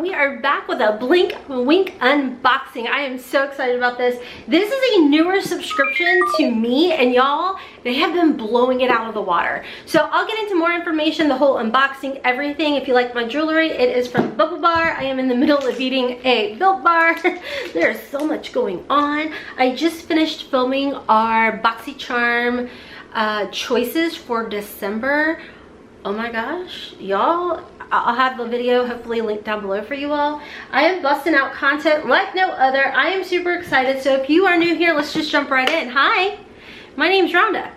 we are back with a Blinkwink unboxing. I am so excited about this. This is a newer subscription to me, and y'all, they have been blowing it out of the water. So I'll get into more information, the whole unboxing, everything. If you like my jewelry, it is from Bubble Bar. I am in the middle of eating a Built Bar. There's so much going on. I just finished filming our BoxyCharm choices for December. Oh my gosh, y'all, I'll have the video hopefully linked down below for you all. I am busting out content like no other. I am super excited. So if you are new here, let's just jump right in. Hi, my name's Rhonda,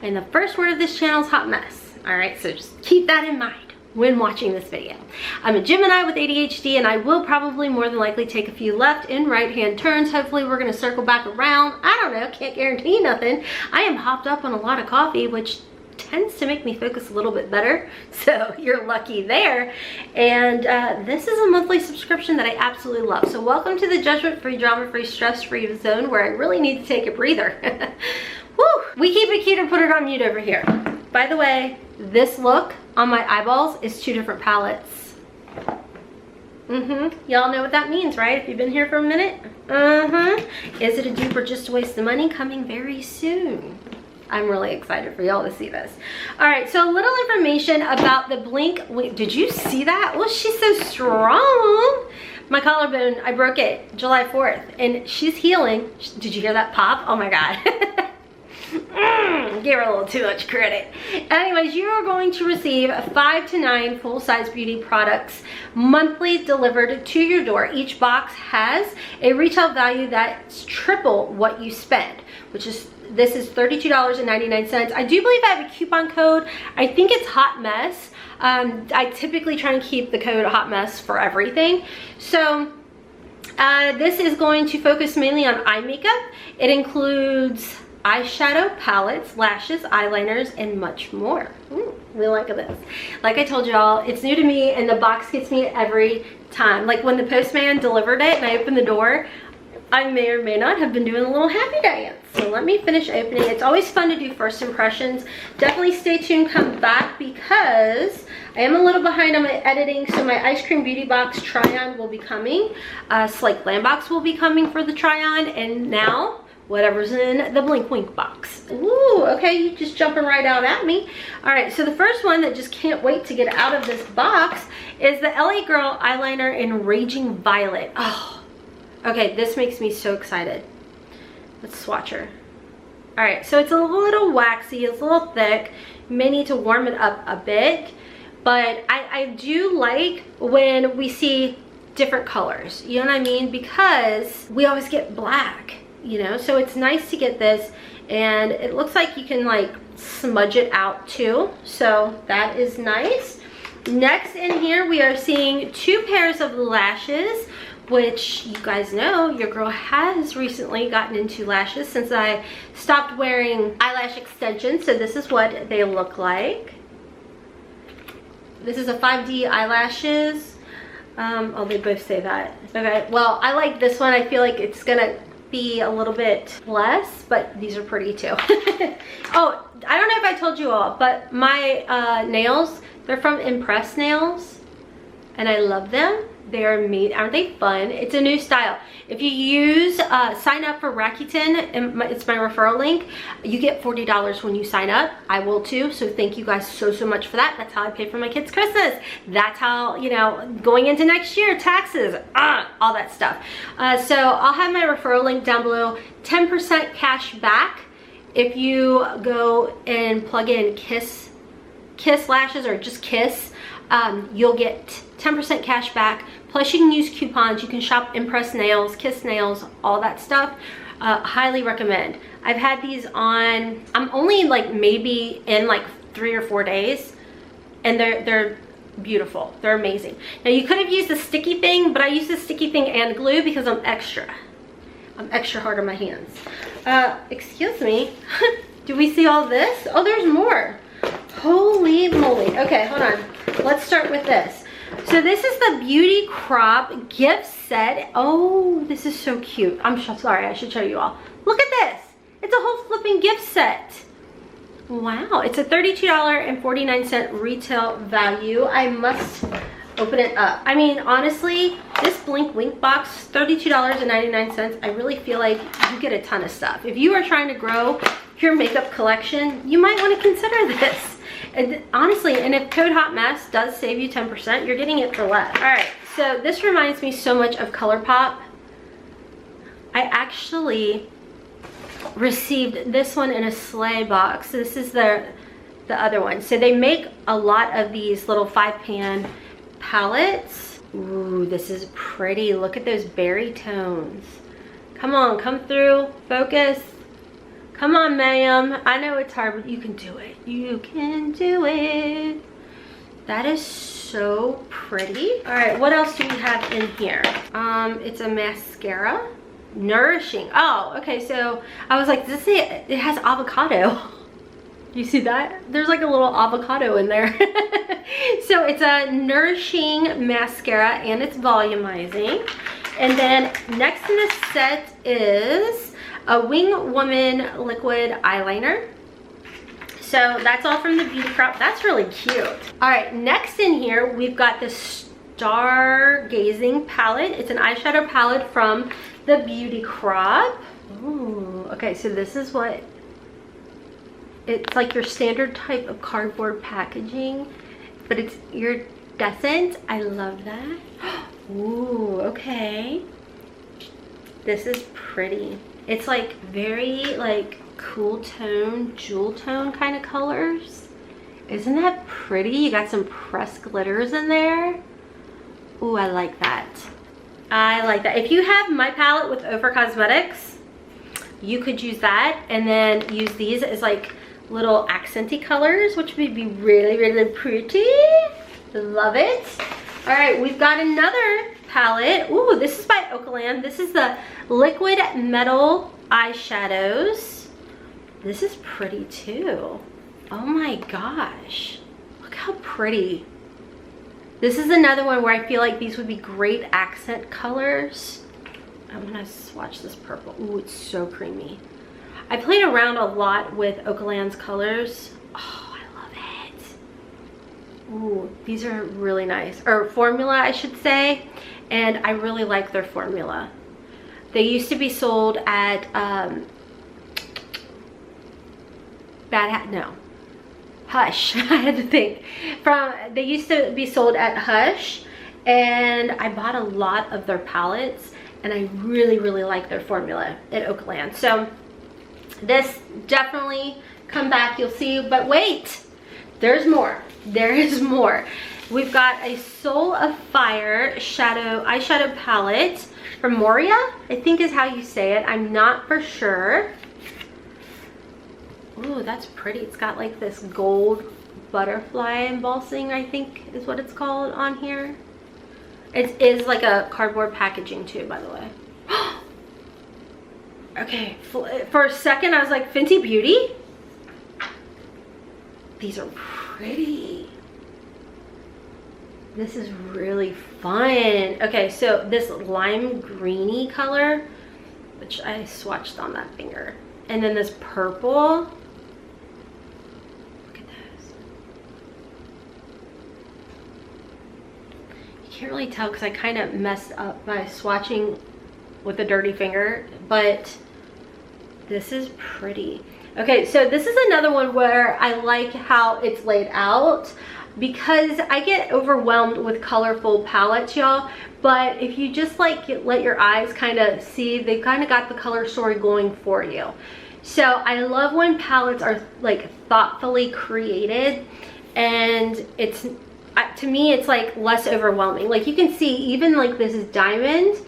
and the first word of this channel is hot mess. All right, so just keep that in mind when watching this video. I'm a Gemini with ADHD, and I will probably more than likely take a few left and right hand turns. Hopefully we're gonna circle back around. I don't know, can't guarantee nothing. I am hopped up on a lot of coffee, which tends to make me focus a little bit better, so you're lucky there. And this is a monthly subscription that I absolutely love. So welcome to the judgment-free, drama-free, stress-free zone where I really need to take a breather. Woo! We keep it cute and put it on mute over here. By the way, this look on my eyeballs is 2 different palettes. Y'all know what that means, right? If you've been here for a minute. Is it a dupe or just a waste of money? Coming very soon. I'm really excited for y'all to see this. All right, so a little information about the Blinkwink. Did you see that? Well, she's so strong. My collarbone, I broke it July 4th, and she's healing. Did you hear that pop? Oh my God. Gave her a little too much credit. Anyways, you are going to receive 5 to 9 full-size beauty products monthly delivered to your door. Each box has a retail value that's triple what you spend, which is, this is $32.99. I do believe I have a coupon code. I think it's Hot Mess. I typically try and keep the code Hot Mess for everything. So this is going to focus mainly on eye makeup. It includes eyeshadow palettes, lashes, eyeliners, and much more. We like this. Like I told y'all, it's new to me, and the box gets me every time. Like when the postman delivered it and I opened the door, I may or may not have been doing a little happy dance. So let me finish opening. It's always fun to do first impressions. Definitely stay tuned, come back, because I am a little behind on my editing. So my Ice Cream Beauty Box try-on will be coming. Slate Glam Box will be coming for the try-on. And now, whatever's in the Blinkwink box. Ooh, okay, you just jumping right out at me. All right, so the first one that just can't wait to get out of this box is the LA Girl Eyeliner in Raging Violet. Oh. Okay, this makes me so excited. Let's swatch her. All right, so it's a little waxy, it's a little thick. You may need to warm it up a bit, but I do like when we see different colors, you know what I mean? Because we always get black, you know? So it's nice to get this, and it looks like you can like smudge it out too. So that is nice. Next in here, we are seeing 2 pairs of lashes, which you guys know your girl has recently gotten into lashes since I stopped wearing eyelash extensions. So this is what they look like. This is a 5D eyelashes. Oh, they both say that. Okay, well, I like this one. I feel like it's gonna be a little bit less, but these are pretty too. Oh, I don't know if I told you all, but my nails, they're from Impress Nails, and I love them. They're made, aren't they fun? It's a new style. If you use sign up for Rakuten, and it's my referral link, you get $40 when you sign up. I will too, so thank you guys so much for that. That's how I pay for my kids' Christmas. That's how, you know, going into next year, taxes, all that stuff. So I'll have my referral link down below. 10% cash back if you go and plug in Kiss lashes, or just Kiss. You'll get 10% cash back, plus you can use coupons. You can shop Impress Nails, Kiss Nails, all that stuff. Highly recommend. I've had these on, I'm only like maybe in like 3 or 4 days, and they're beautiful. They're amazing. Now you could have used the sticky thing, but I use the sticky thing and glue because I'm extra hard on my hands. Excuse me. Do we see all this? Oh, there's more. Holy moly. Okay, hold on. Let's start with this. So this is the Beauty Crop gift set. Oh, this is so cute. I'm sorry, I should show you all. Look at this. It's a whole flipping gift set. Wow, it's a $32.49 retail value. I must open it up. I mean, honestly, this Blinkwink box, $32.99. I really feel like you get a ton of stuff. If you are trying to grow your makeup collection, you might want to consider this. And honestly, and if code HOTMESS does save you 10%, you're getting it for less. All right, so this reminds me so much of ColourPop. I actually received this one in a sleigh box. This is the other one. So they make a lot of these little 5-pan palettes. Ooh, this is pretty. Look at those berry tones. Come on, come through, focus. Come on, ma'am. I know it's hard, but you can do it. You can do it. That is so pretty. All right, what else do we have in here? It's a mascara. Nourishing. Oh, okay, so I was like, does it has avocado. You see that? There's like a little avocado in there. So it's a nourishing mascara and it's volumizing. And then next in this set is a Wing Woman liquid eyeliner. So that's all from the Beauty Crop. That's really cute. All right, next in here, we've got this Stargazing palette. It's an eyeshadow palette from the Beauty Crop. Ooh, okay, so this is what it's like, your standard type of cardboard packaging, but it's iridescent. I love that. Ooh, okay. This is pretty. It's like very like cool tone, jewel tone kind of colors. Isn't that pretty? You got some pressed glitters in there. Ooh, I like that. I like that. If you have my palette with Gerard Cosmetics, you could use that and then use these as like little accenty colors, which would be really, really pretty. Love it. All right, we've got another palette. Ooh, this is by Oakland. This is the Liquid Metal Eyeshadows. This is pretty too. Oh my gosh. Look how pretty. This is another one where I feel like these would be great accent colors. I'm gonna swatch this purple. Ooh, it's so creamy. I played around a lot with Oakland's colors. Oh, I love it. Ooh, these are really nice. Or formula, I should say. And I really like their formula. They used to be sold at Hush. I had to think. They used to be sold at Hush, and I bought a lot of their palettes, and I really, really like their formula at Oakland. So this definitely come back, you'll see. But wait, there's more. There is more. We've got a Soul of Fire eyeshadow palette from Moria, I think is how you say it. I'm not for sure. Ooh, that's pretty. It's got like this gold butterfly embossing, I think is what it's called on here. It is like a cardboard packaging too, by the way. Okay, for a second I was like, Fenty Beauty? These are pretty. This is really fun. Okay, so this lime greeny color, which I swatched on that finger. And then this purple. Look at this. You can't really tell because I kind of messed up by swatching with a dirty finger, but this is pretty. Okay, so this is another one where I like how it's laid out, because I get overwhelmed with colorful palettes, y'all. But if you just like let your eyes kind of see, they kind of got the color story going for you. So I love when palettes are like thoughtfully created, and it's, to me, it's like less overwhelming. Like you can see, even like this is diamond,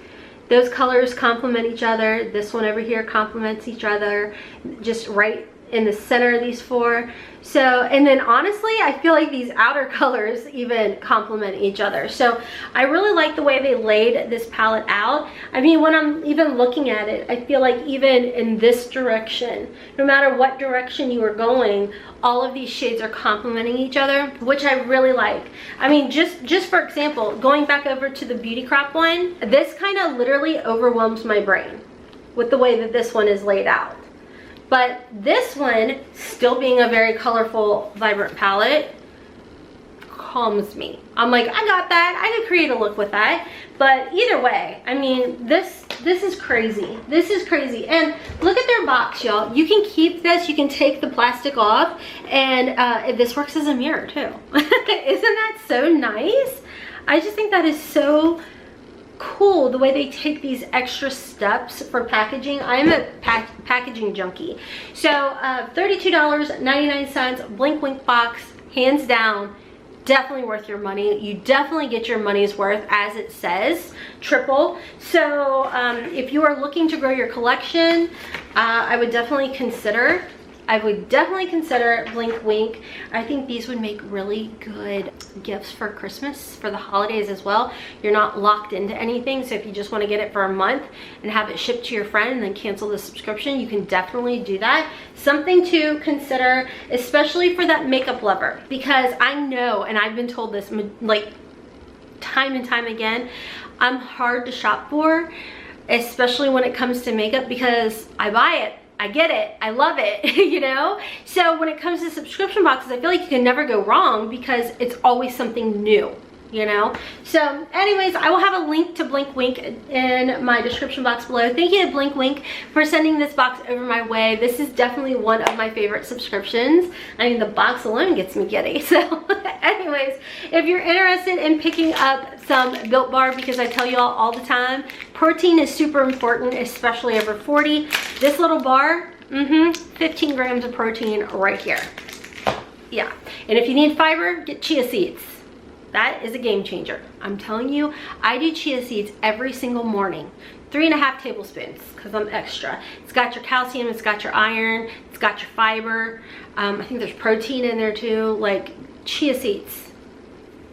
those colors complement each other. This one over here complements each other, just right in the center of these four. So, and then honestly, I feel like these outer colors even complement each other. So I really like the way they laid this palette out. I mean, when I'm even looking at it, I feel like even in this direction, no matter what direction you are going, all of these shades are complementing each other, which I really like. I mean, just for example, going back over to the Beauty Crop one, this kind of literally overwhelms my brain with the way that this one is laid out. But this one, still being a very colorful, vibrant palette, calms me. I'm like, I got that. I could create a look with that. But either way, I mean, this is crazy. This is crazy. And look at their box, y'all. You can keep this. You can take the plastic off, and this works as a mirror too. Isn't that so nice? I just think that is so cool, the way they take these extra steps for packaging. I'm a packaging junkie. So $32.99 Blinkwink box, hands down, definitely worth your money. You definitely get your money's worth, as it says, triple. So if you are looking to grow your collection, I would definitely consider Blinkwink. I think these would make really good gifts for Christmas, for the holidays as well. You're not locked into anything, so if you just want to get it for a month and have it shipped to your friend and then cancel the subscription, you can definitely do that. Something to consider, especially for that makeup lover, because I know, and I've been told this like time and time again, I'm hard to shop for, especially when it comes to makeup, because I buy it, I get it, I love it, you know? So when it comes to subscription boxes, I feel like you can never go wrong because it's always something new, you know? So anyways, I will have a link to Blinkwink in my description box below. Thank you to Blinkwink for sending this box over my way. This is definitely one of my favorite subscriptions. I mean, the box alone gets me giddy. So anyways, if you're interested in picking up some Built Bar, because I tell you all the time, protein is super important, especially over 40. This little bar, 15 grams of protein right here. Yeah, and if you need fiber, get chia seeds. That is a game changer. I'm telling you, I do chia seeds every single morning. 3.5 tablespoons, because I'm extra. It's got your calcium, it's got your iron, it's got your fiber. I think there's protein in there too. Like, chia seeds,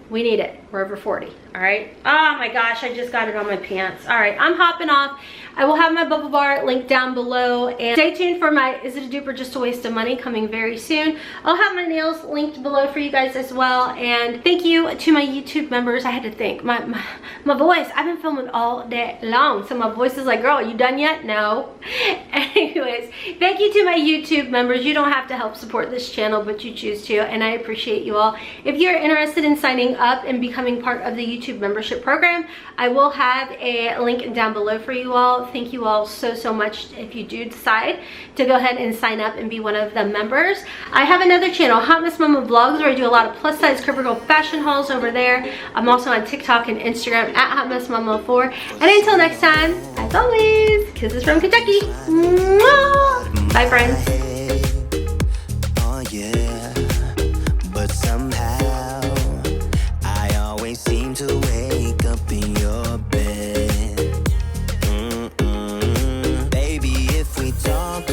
we need it. We're over 40, all right? Oh my gosh, I just got it on my pants. All right, I'm hopping off. I will have my bubble bar linked down below, and stay tuned for my Is It a Dupe or Just a Waste of Money coming very soon. I'll have my nails linked below for you guys as well. And thank you to my YouTube members. I had to think, my voice, I've been filming all day long, so my voice is like, girl, are you done yet? No. Anyways, thank you to my YouTube members. You don't have to help support this channel, but you choose to, and I appreciate you all. If you're interested in signing up and becoming part of the YouTube membership program, I will have a link down below for you all. Thank you all so much if you do decide to go ahead and sign up and be one of the members. I have another channel, Hotmess Momma Vlogs, where I do a lot of plus size CoverGirl fashion hauls over there. I'm also on TikTok and Instagram at Hotmess Momma 4. And until next time, as always, kisses from Kentucky. Mwah! Bye, friends. Oh yeah, but somehow I always seem to wake up in your bed. Baby, if we talk